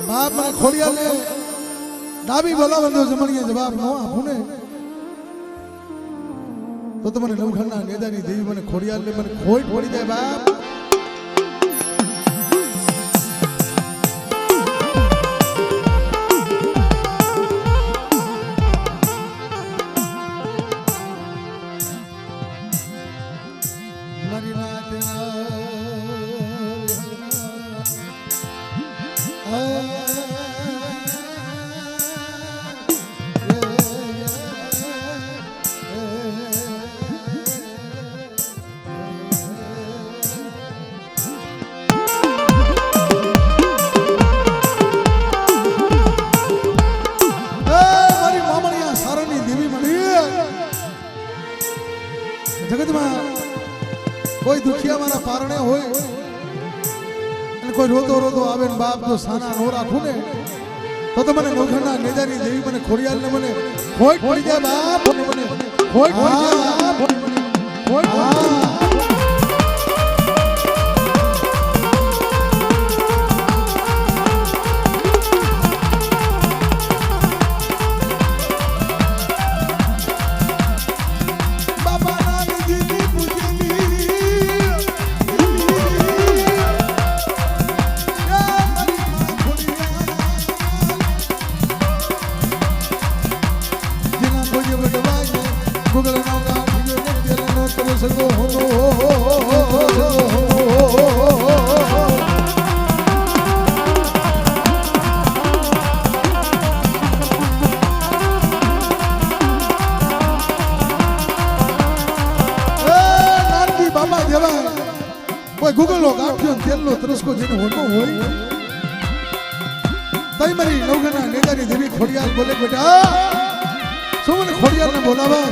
બાપ મને ખોડિયા લે ડાબી બોલાવંદો જમણીએ જવાબ નો આપું ને તો મને નવખંડના નેદાની દેવી મને ખોડિયા લે મને ખોટ પડી જાય બાપ કોઈ દુખિયા મારા પારણે હોય અને કોઈ રોતો રોતો આવે ને બાપ જો સાના નો રાખું ને તો મને નવખંડના નેજાની દેવી મને ખોડિયાલ ને મને ખોટ પડી જાય બાપ મને ખોટ પડી જાય બાપ ખોટ ગૂગલ નો ગાંઠિયો તેલનો ત્રસકો જેને હોતો હોય તઈ મારી નવખંડના નેજાની દેવી ખોડિયાલ બોલે બેટા શું મને ખોડિયાલ ને બોલાવા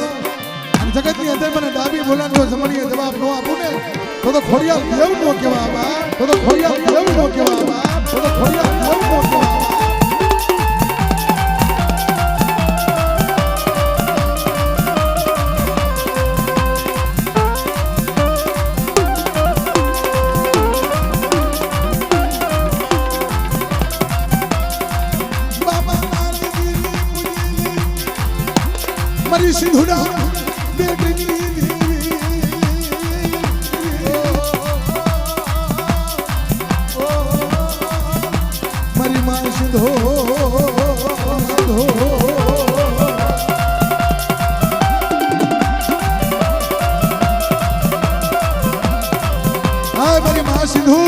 અને જગતની અંદર મને ડાબી બોલાનો જમણીએ જવાબ નો આપું ને તો ખોડિયાલ કેવું નો કેવા બાપ તો ખોડિયાલ કેવું નો કેવા બાપ તો ખોડિયાલ કેવું નો કેવા મારી સિંધુડા બેટની મારી માં સિંધો હા મારી માં સિંધુ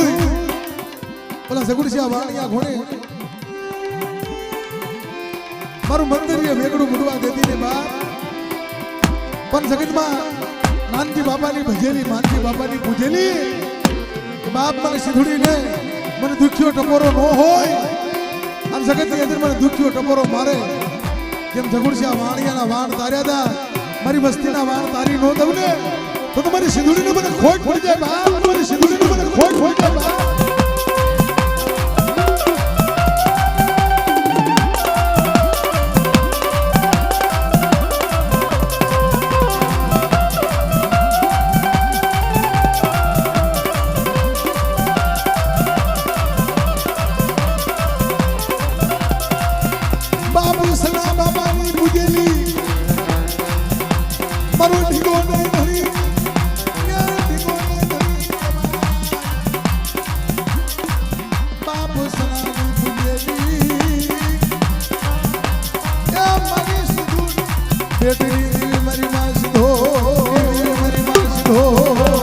બોલા સગુડસિયા વાણિયા ઘોડે મારું મંદિર વેગડું મુડવા દેતી ને બાપ પણ જગતમાં નાનજી બાપાની ભજેલી માનજી બાપાની પૂજેલી બાપ મને સિંધુડી ને મને દુખ્યો ટપોરો ન હોય અને જગતની અંદર મને દુખ્યો ટપોરો મારે જેમ જગુડસિયા વાણિયાના વાણ તાર્યા હતા મારી વસ્તીના વાણ તારી નો દઉં ને તો તમારી સિંધુડીને મને ખોટ પડી જાય બાપ મારી સિંધુડીને મને ખોટ પડી જાય બાપ મારી માં સિંધો મારી માં સિંધો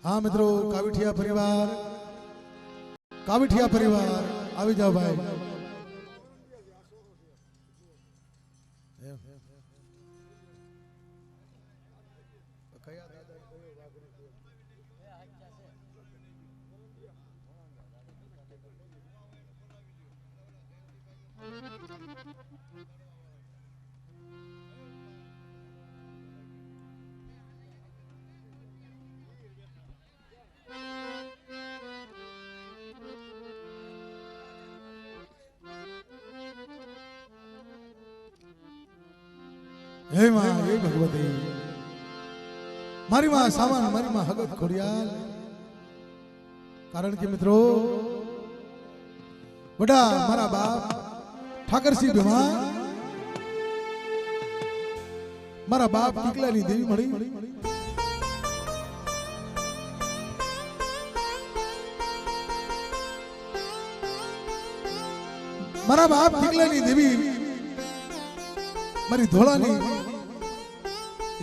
हाँ मित्रों, काविठिया परिवार આવી જાઓ ભાઈ। हे मां, हे भगवती, मारी मां सामान, मारी मां हगत खोड़ियाल। कारण के मित्रों, बड़ा मारा बाप ठाकर सिंह बीमार, मारा बाप टिकलानी देवी मળી। मारा बाप टिकलानी देवी मारी धोळानी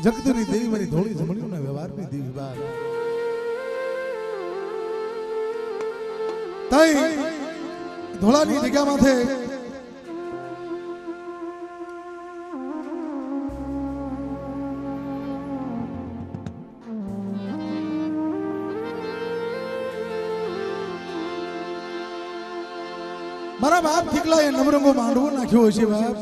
जगतनी देवी मारी धोળી જમણીના વ્યવહારની દેવી બાપ। તઈ ધોળાની જગ્યા માથે મારા બાપ ઠીકલાએ નવરંગો માંડવો નાખ્યો હશે બાપ।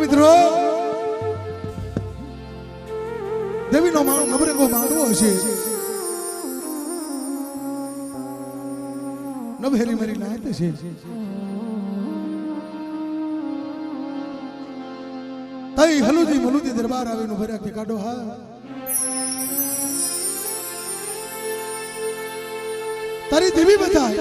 मित्रों, देवी नो नवरंगो मांडवो हशे। नवहेरी मारी नात छे। तई हलूजी मलूजी दरबार आवीने भर्या के काढो हा। तारी देवी बताय।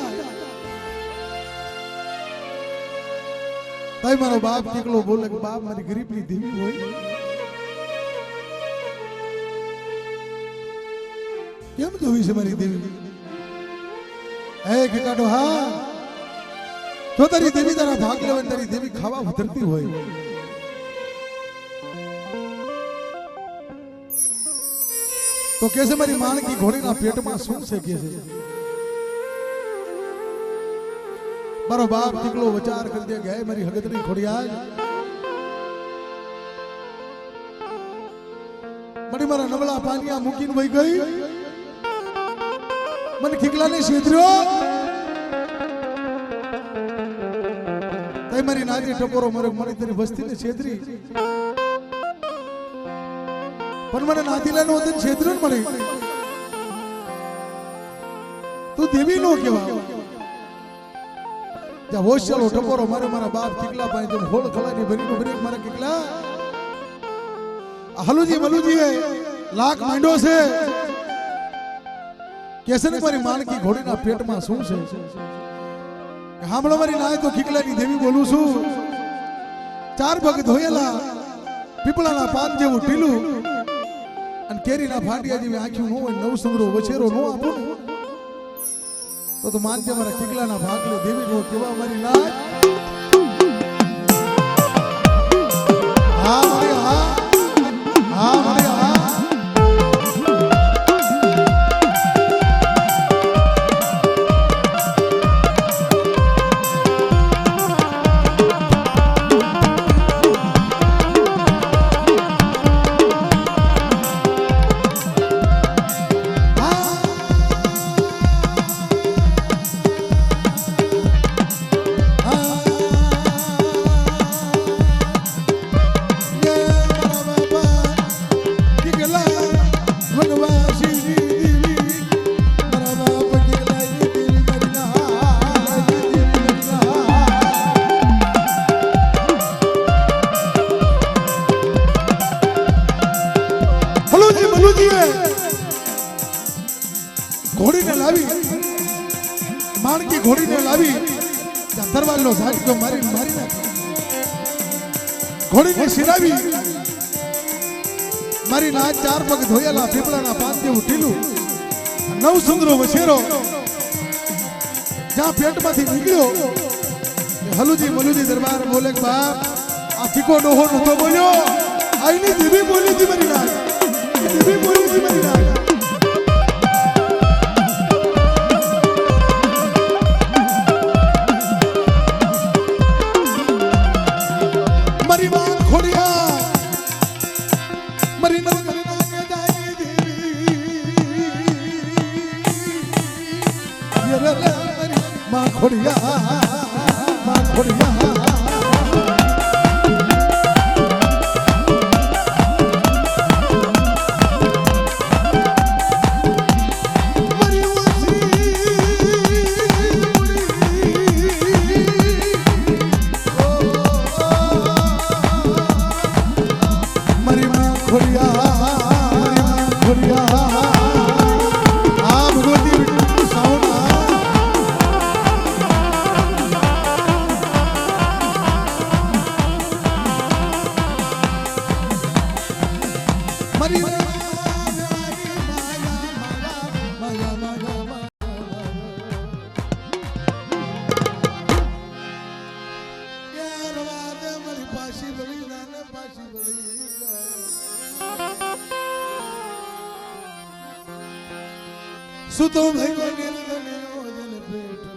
ताई मारो बाप टिकलो बोले कि बाप मारी गरीबनी देवी होय। केम जोवी छे मारी देवी? ए के काढो हा। तो तारी देवी तारा भाग लेवे, तारी देवी खावा उतरती होय। तो कैसे मारी मां की घोड़ी ना पेट में શું છે કે છે? मारो बाप टिकलो विचार कर दिया गया मेरी हगतनी खोड़ियाल। मरी मारा नवला पानिया मुकीन वही गई। मन खिकला ने छेदरो। तई मारी नाजी टपोरो मरे मरी तेरी बस्ती ने छेदरी। पण मने नातीला नो तन छेदरो मरे। तू देवी नो केवा। जा होशलो टपोरो मारे मारा बाप टिकला पाए जब होल खलानी भरी नो ब्रेक मारा टिकला। हलूजी मलूजी है लाख मांडो से। कैसे ने मारी मान की घोड़ी ना पेट में શું છે? હામળો મારી નાય તો ખીકલાની દેવી બોલું છું। ચાર પગ ધોયેલા પીપળાના પાન જેવું ઢીલું અને કેરીના ફાટિયા જેવી આંખ્યું ન હોય, નવ સંગ્રહ વછેરો ન આપું तो मानते मारा खिकलाना भागले देवी नो केवा मारी नाय। हाँ मारी हाँ, हाँ मारी हाँ। घोड़ी ने लावी माण की घोड़ी ने लावी दरबार लो झाट को मारी मारी ना घोड़ी ने सिरावी मारी ना चार पग धोयेला पीपळाना पान जेवुं ढीलुं नव सुंदरो वछेरो ज्यां पेटमांथी નીકળ્યો હલુજી મલુજી દરબાર બોલે કે બાપ આ ફીકો ડોહો નતો બોલ્યો આઈની દેવી બોલી હતી મારી નાક દેવી બોલી હતી મારી નાક મારી માં ખોડિયા મારી નગર નાકે જાય દેવી માં ખોડિયા માં ખોડિયા સુતો ભગવાન પેટ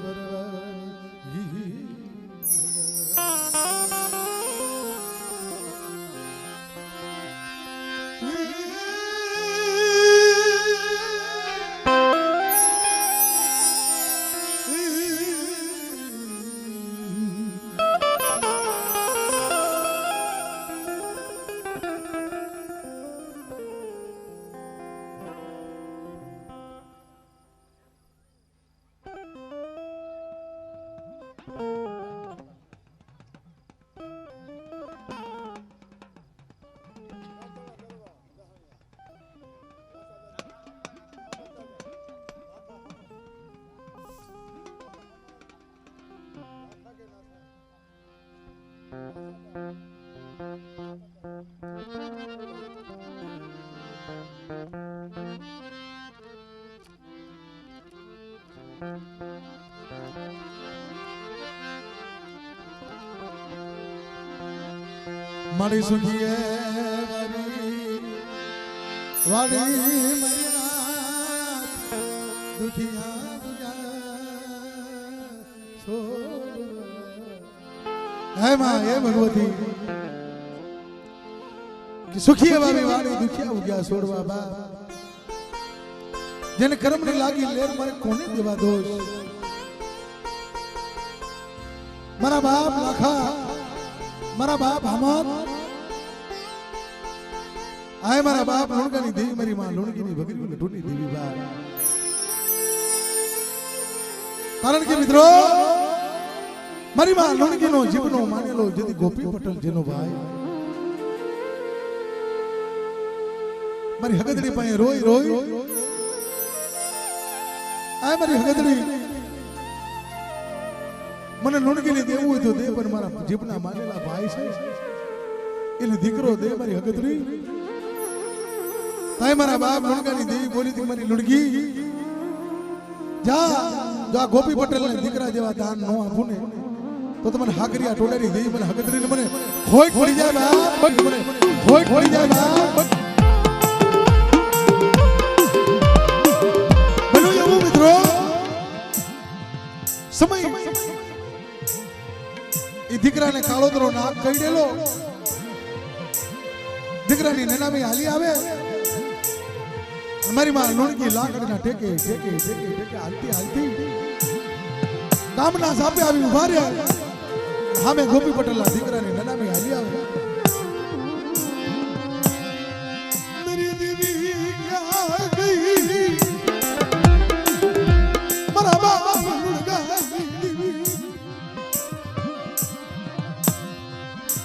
મારી સુખીએ વાડી મારી નાથ દુખિયા તુજા હે માં હે ભગવતી કે સુખીએ વાડી દુખિયા ઉગ્યા છોડવા બા જેને કર્મ ને લાગી લેર મારે કોને દેવા દોષ મારા બાપ લાખા મારા બાપ હમત આય મારા બાપ લુણકાની દેવી મારી માં લુણકીની ભગરી ને ઢૂંઢી દેવી બા કારણ કે મિત્રો મારી માં લુણકીનો જીવનો માનેલો જેથી ગોપી પટેલ જેનો ભાઈ મારી હગદડી પાસે રોઈ રોઈ આય મારી હગદડી મને લુણકીને દેવું હોય તો દે પણ મારા જીવના માનેલા ભાઈ છે એને દીકરો દે મારી હગદરી તાય મારા બાપ લુણકાની દેવી બોલી હતી મારી લુણકી જા જો આ ગોપી પટેલ ને દીકરા જેવા દાન નો આપું ને તો તમને હાકરિયા ટોડાની દેવી મને હગદરીને મને ખોટ પડી જાય બાપ મને ખોટ પડી જાય બાપ બોલું એવું મિત્રો સમય એ દીકરાને કાળોતરો નાક કહી દેલો દીકરાની નેનામી હાલી આવે મારી માં લુણકી લાકડીના ટેકે ટેકે ટેકે ટેકે હાલતી હાલતી ગામના સાપે આવી ઉભા રહ્યા સામે ગોપી પટેલના દીકરાની નેનામી હાલી આવે મેરી દેવી ક્યાં ગઈ મારા બાપ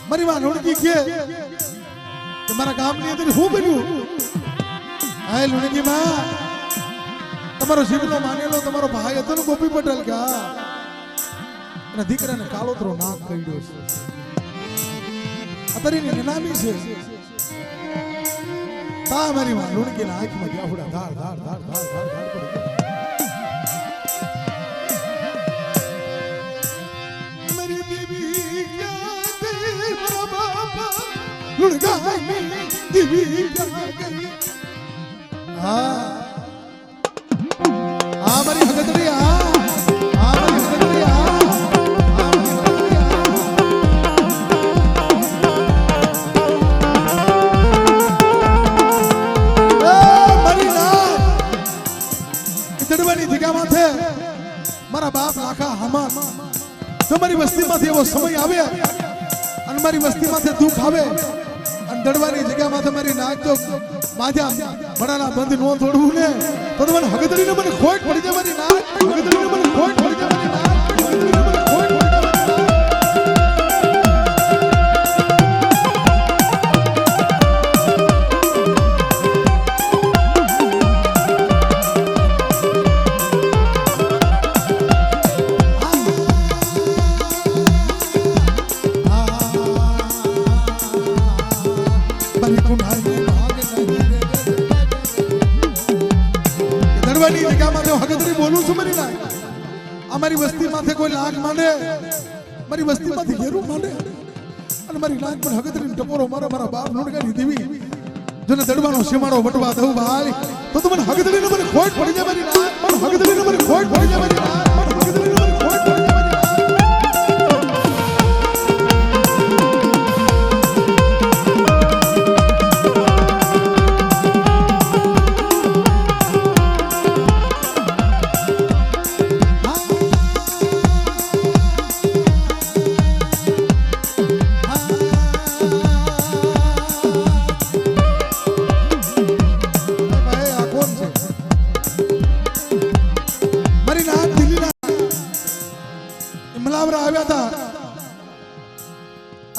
મારી માં લુણકી કે તમારા ગામની અંદર શું બન્યું હા લુણકી માં તમારો જીવનો માનેલો તમારો ભાઈ હતો ને ગોપી પટેલ કે અને દીકરાને કાળોતરો નાક કર્યો છે અત્યારે એની નામી છે તા મારી માં લુણકીના આંખમાં જાફડા ધાર ધાર ધાર ધાર ધાર ધાર પડી મારી લુણગાની દીવી હા આ મારી હગતડી આ મારી હગતડી આ મારા બાપ લાખા હમા તમારી વસ્તીમાંથી એવો સમય આવે અને મારી વસ્તીમાંથી દુઃખ આવે અને દડવાની જગ્યામાં તમારી નાચ તો બાજા ભણાના બંધ નો થોડવું ને તો મને હગદડીને મને ખોટ પડી જાય મારી નાચ હગદડીને મને ખોટ પડી જાય મારી નાચ હગદડીને મને ખોટ પડી જાય અમારી વસ્તી માથે કોઈ લાગ માંડે મારી વસ્તી માંથી ઘેરું માંડે અને મારી લાગ પર હગતરી ટપોરો મારા બાપ લુણગાની દેવી જોને દડવાનો સીમાડો વટવા દઉં ભાઈ તો મને હગતરીને મને ખોટ પડી જાય મારી લાગ પણ હગતરીને મને ખોટ પડી જાય મારી લાગ પણ હગતરીને મને ખોટ પડી જાય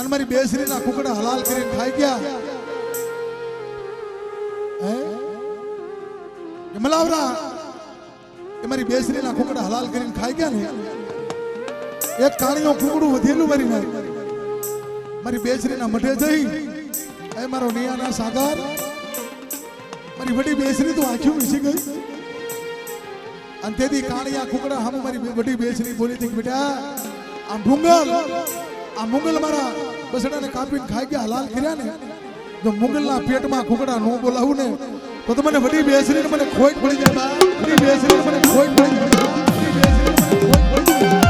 મારી બેસરીના કુકડા હલાલ કરીને ખાઈ ગયા મલાવરા એ મારી બેસરીના કુકડા હલાલ કરીને ખાઈ ગયા ને એક કાણીઓ કુકડું વધેલું મારી મારી બેસરીના મઠે જઈ એ મારો નિયાના સાગર મારી વડી બેસરી તો આંખી મીસી ગઈ અને તેથી કાણીયા કુકડા હમ મારી વડી બેસરી બોલી હતી બેટા આ મુંગલ મારા બસડાને કાપીને ખાઈ ગયા હલાલ કર્યા ને જો મુગલના પેટમાં કુકડા નો બોલાવું ને તો મને વડી બેસરીને મને ખોટ પડી જાય વડી બેસરીને મને ખોટ પડી જાય વડી બેસરીને મને ખોટ પડી જાય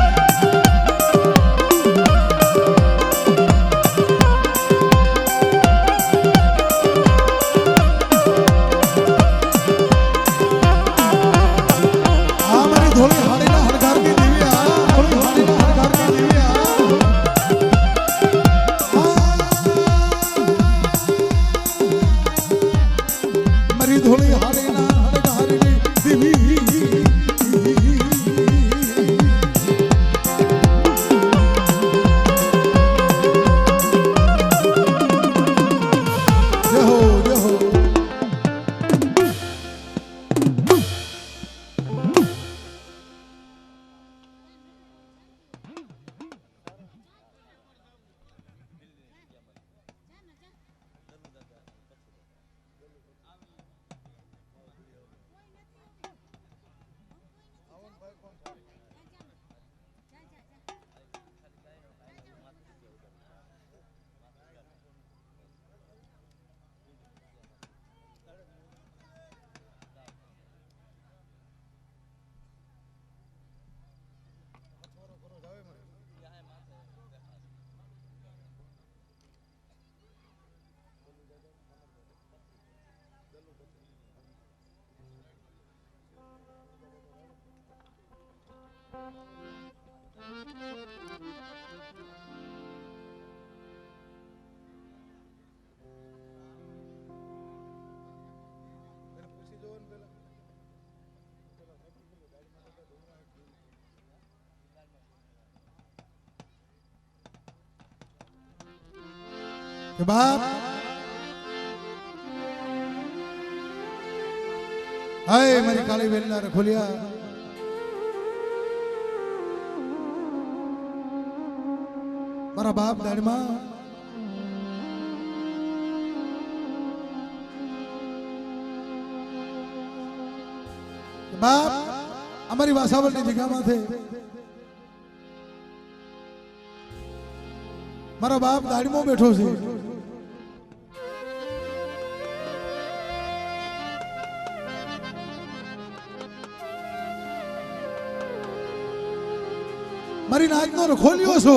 આ મારી ધોળી હાડીના હરગારની દેવી આ ધોળી હાડીના હરગારની દેવી આ ધોળી હાડીના હરગારની દેવી જય હો જય હો કે બાપ હાય મારી કાળી વેલના રખોલિયા મારા બાપ દાડમાં બાપ અમારી વાસાવલની જગ્યામાં છે મારો બાપ દાડીમાં બેઠો છે મારી નાચનો રખોલ્યો છો,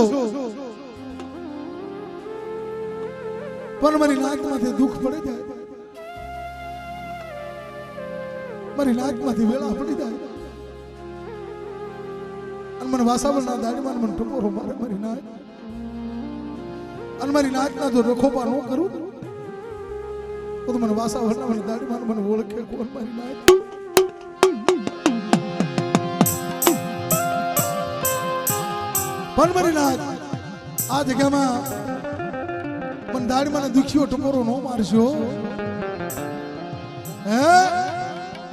પણ મારી નાચમાંથી દુઃખ પડી જાય, મારી નાચમાંથી વેળા પડી જાય અને મને વાસાવળના દાડીમાં મને ટપોરો મારે મારી નાચ, અને મારી નાચના જો રખોપા ન કરું તો મને વાસાવળના મને દાડીમાં મને ઓળખે કોણ મારી નાચ. પણ મારી નાચ આ જગ્યામાં મને દાડીમાં દુખ્યો ટપોરો ન મારશો. હે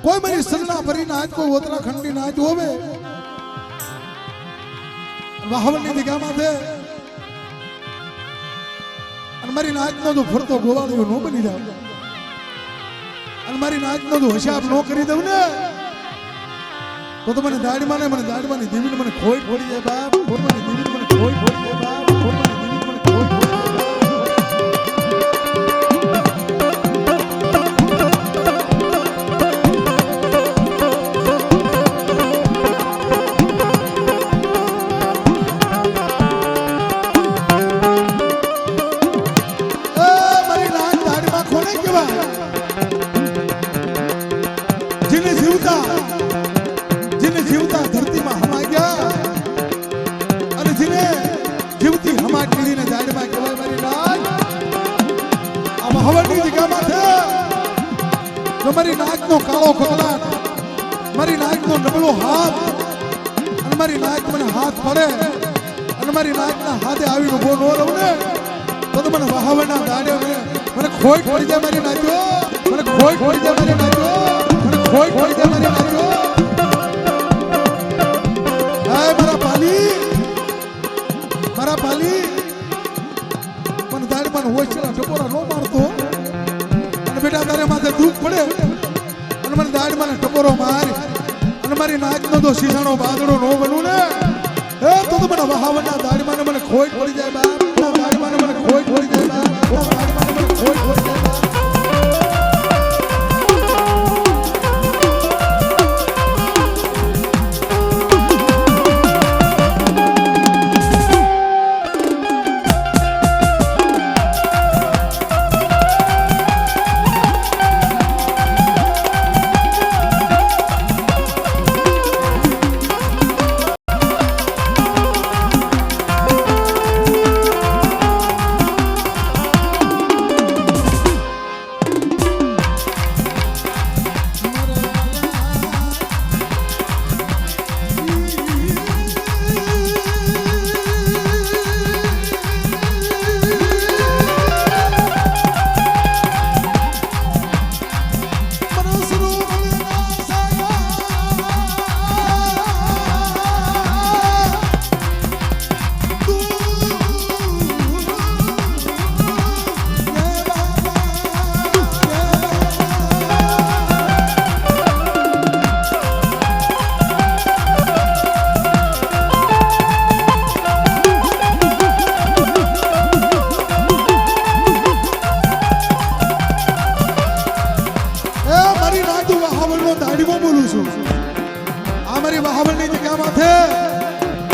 કોઈ મારી સરના ભરી નાચ, કોઈ ઉત્તરાખંડની નાચ હોવે વાહવણની જગ્યામાં છે અને મારી નાચનો જો ફરતો ગોવાળિયો ન બની જાય અને મારી નાચનો જો હિસાબ ન કરી દઉં ને તો મને દાડીમાં મને દાડીમાંની દેવીને મને ખોઈ પડી જાય બાપ, ખોરમાની દેવીને મને ખોઈ પડી જાય બાપ, ખોરમાની દેવીને મને ખોઈ પડી જાય. મારી નાચનો કાળો કકળાટ, મારી નાચનો નબળો હાથ, અને મારી નાચ મને હાથ પડે અને મારી નાચના હાથે આવી ઉભો ન રહું ને તો મને વાહવણના દાડે મને ખોટ પડી જાય મારી નાચો, મને ખોટ પડી જાય મારી નાચો, મને ખોટ પડી જાય મારી નાચો. હાય મારા પાલી મને દાડીમાં હોશના ટપોરા ન મારતો અને બેટા તારે માથે દુઃખ પડે અને મને દાડીમાં ટપોરો મારી અને મારી નાચનો તો શીશાનો બાદડો ન બનું ને તો મને વહાવણના દાડીમાં મને ખોટ પડી જાય બાપ, દાડીમાં મને ખોટ પડી જાય બાપ, દાડીમાં મને ખોટ પડી જાય બાપ.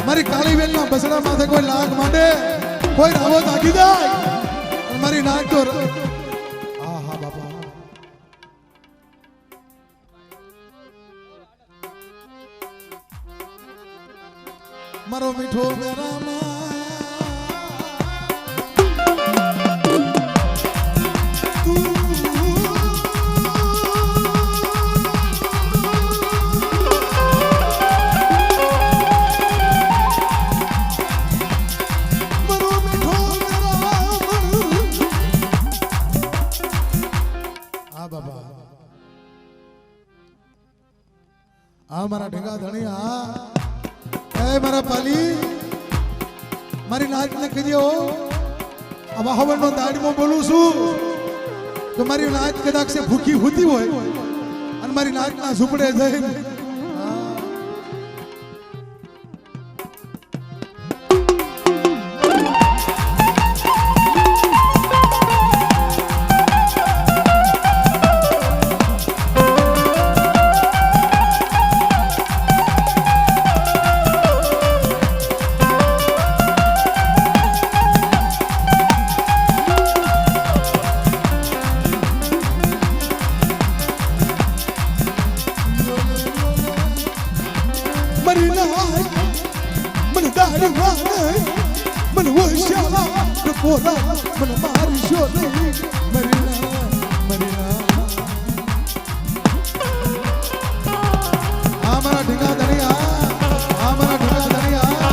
મારી કાળી વેલના બસડા માથે કોઈ લાગ માંડે, કોઈ રાવો નાખી જાય મારી નાક તો હા હા બાપા મારો મીઠો મેરામાં મારા ઢેગા ધણિયા એ મારા પાલી મારી નાચ ને કહેજો આ વાહવણનો દાડીમાં બોલું છું તો મારી નાચ કદાચ છે ભૂખી હોતી હોય અને મારી નાચના ઝૂંપડે જઈને મરી ના મને દાડી વાને મને વૈશાલા કોરા મને મારી શોધી મરી ના આ મારા ઢીંગા દરિયા આ મારા ઢીંગા દરિયા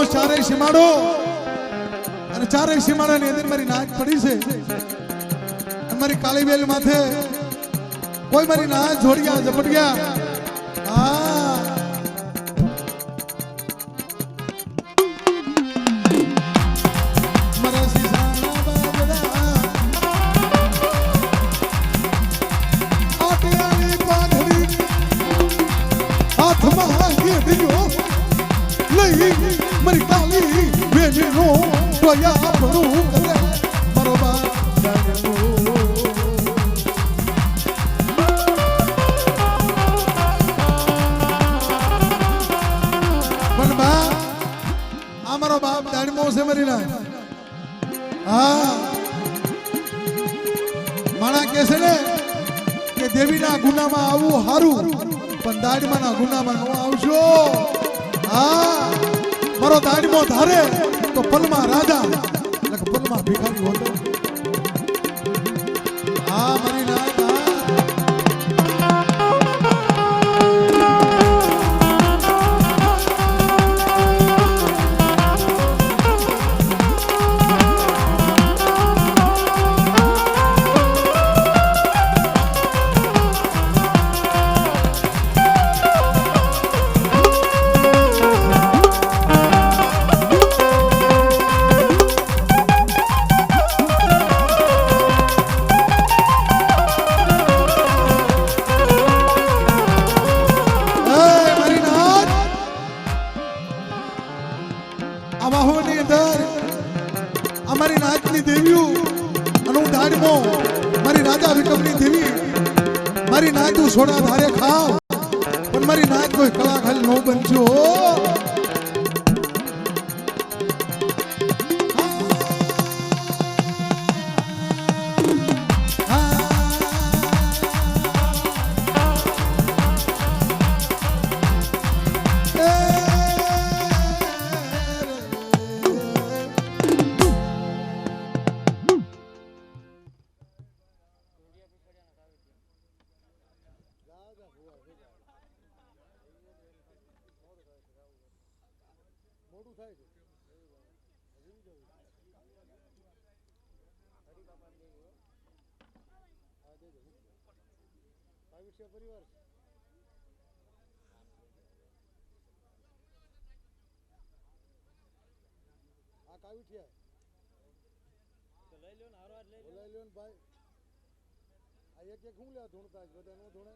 ચારે સીમાડો અને ચારે સીમાડાની અંદર મારી નાચ પડી છે મારી કાળી બેલ માથે કોઈ મારી નાચ જોડ્યા ઝપટ ગયા મરી કાલી બેનો તોયા પડું કરે બરોબર પણ બા આ મારો બાપ દાડમો છે મરી ના હા માણા કે છે ને કે દેવીના ગુનામાં આવવું હારું પણ દાડમાના ગુનામાં ન આવશો હા મારો દાડમો ધારે તો પલમાં રાજા એટલે પલમાં ભિખારી હોતો હા મારી ના અમારી નાચની દેવીઓ અને હું દાડમો મારી રાજા વિકમની દેવી મારી નાચ હું સોડા ધારે ખાવ પણ મારી નાચ કોઈ કલા ખાલી ન બનજો પરિવાર આ કાવીઠિયા તો લઈ લ્યો ને હારો લઈ લ્યો ને ભાઈ આ એક એક હું લે ધૂણતા જ બધા નો ધૂણે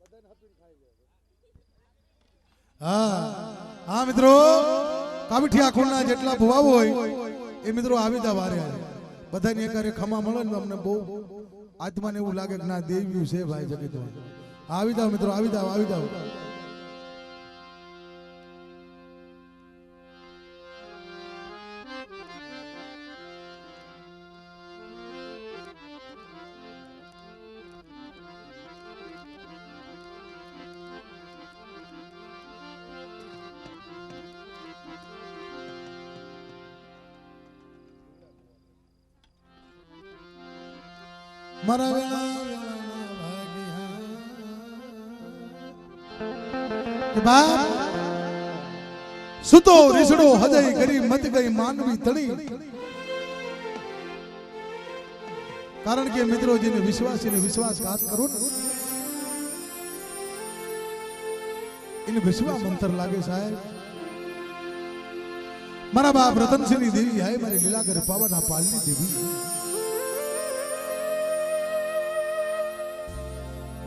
બધાને હપીને ખાઈ લે હા હા મિત્રો કાવીઠિયા ખોલના જેટલા ભુવાઓ હોય એ મિત્રો આવી જા વારે બધાની એકારે ખમા મળે ને અમને બહુ આત્માને એવું લાગે કે ના દેવ્યું છે ભાઈ જગતમાં આવી જાવ મિત્રો આવી જાવ આવી જાવ મારા બાપ સુતો રીસડો હજય કરી મત ગઈ માનવી તણી કારણ કે મિત્રો જેને વિશ્વાસઘાત કરો ને એને વિશ્વાસ મંતર લાગે સાહેબ મારા બાપ રતનસિંહની દેવી હાય મારી લીલાગર પાવના પાલની દેવી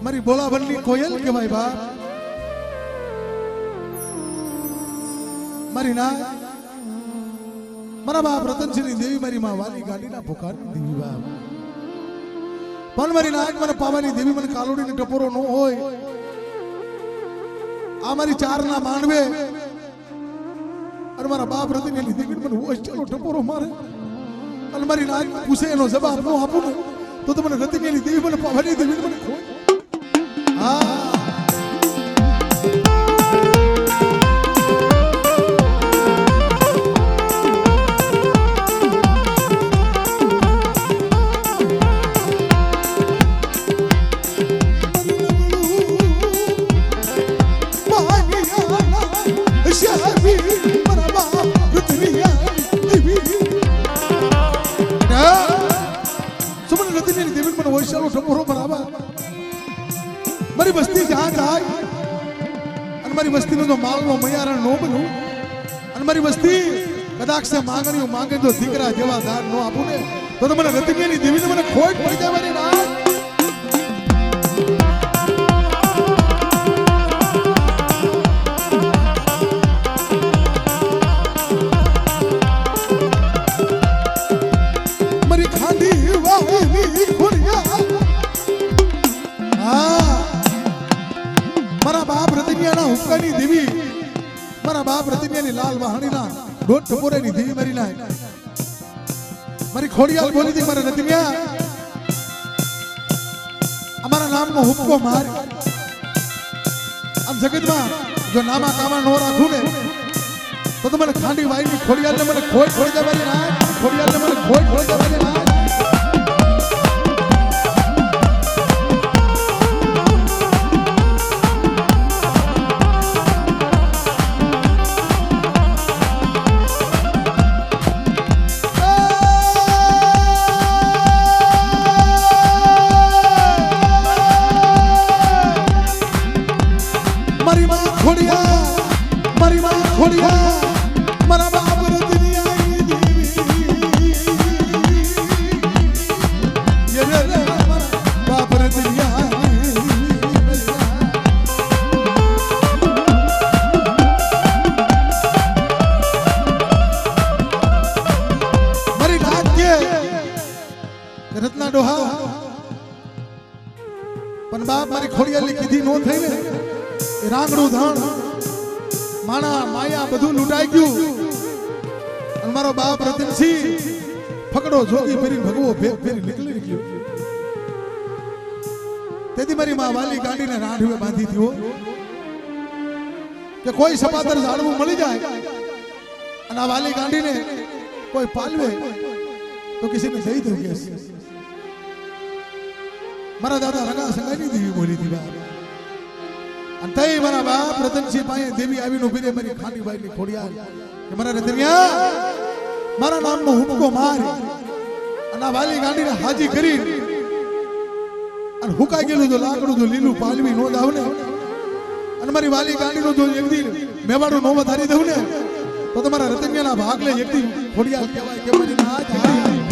મારી બોલાવણની કોયલ કહેવાય બાપ મારી ના મારા બાપ રતનસિંહની દેવી મારી માં વાલી ગાડીના પુકારની દેવી બાપ પણ મારી નાક મને પાવાની દેવી મને કાલોડીને ટપોરો ન હોય આ મારી ચારના માંડવે અને મારા બાપ રતનની દેવી મને હોય ચાલો ટપોરો મારે અને મારી નાક પૂછે એનો જવાબ ન આપું ને તો મને રતનની દેવી મને પાવાની દેવી મને ખોય હા મારી વસ્તી જ્યાં જાય અને મારી વસ્તીનો જો માલનો મયારણ ન બનું અને મારી વસ્તી કદાચ માંગણીઓ માંગે તો દીકરા જેવા દાન ન આપું ને તો મને રતનીની દેવીને મને ખોટ પડી જાય મારી રાત મારી ખાંડી વાહની ખોડિયા મારા બાપ રતનિયાના હુક્કાની દેવી મારા બાપ રતનિયાની લાલ વાહણીના દોઢ ટપોરેની દેવી મારી નાય મારી ખોડિયાલ બોલી હતી મારા રતનિયા અમારા નામનો હુક્કો માર આમ જગતમાં જો નામા કામા નો રાખું ને તો મને ખાંડી વાઈની ખોડિયાલને મને ખોઈ ખોઈ જવાની નાય ખોડિયાલને મને ખોઈ ખોઈ જવાની નાય મારા બાપ રતનિયાની દેવી બાપ રતનિયાની મારી નાક કે રત્ના ડોહા પણ બાપ મારી ખોડિયાલી કીધી નો થઈ ને રાંગડું ધાણ માણા માયા બધું લૂંટાઈ ગયું અને મારો બાપ રતનસિંહ ફકડો જોગી ફેરી ભગવો ભેગ ફેરી નીકળી ગયો તેથી મારી માં વાલી ગાડીને રાંઢવે બાંધી દીધો કે કોઈ સપાતર ઝાડવું મળી જાય અને આ વાલી ગાડીને કોઈ પાલવે તો કિસીને જઈ દઉં કે મારા દાદા રગા સંગાની દેવી બોલી હતી બાપ અને તઈ મારા બાપ રતનસિંહ પાસે દેવી આવીને ઉભી રહી મારી ખાંડી બાઈની ખોડિયાલ કે મારા રતનિયા મારા નામનો હુક્કો માર અને આ વાલી ગાંડીને હાજી કરી અને હુકાઈ ગયેલું જો લાકડું જો લીલું પાલવી નો દાવ ને અને મારી વાલી ગાંડીનો જો એક દી મેવાડું નો વધારી દઉં ને તો તમારા રતનિયાના ભાગલે એક દી ખોડિયાલ કહેવાય કે મારી ના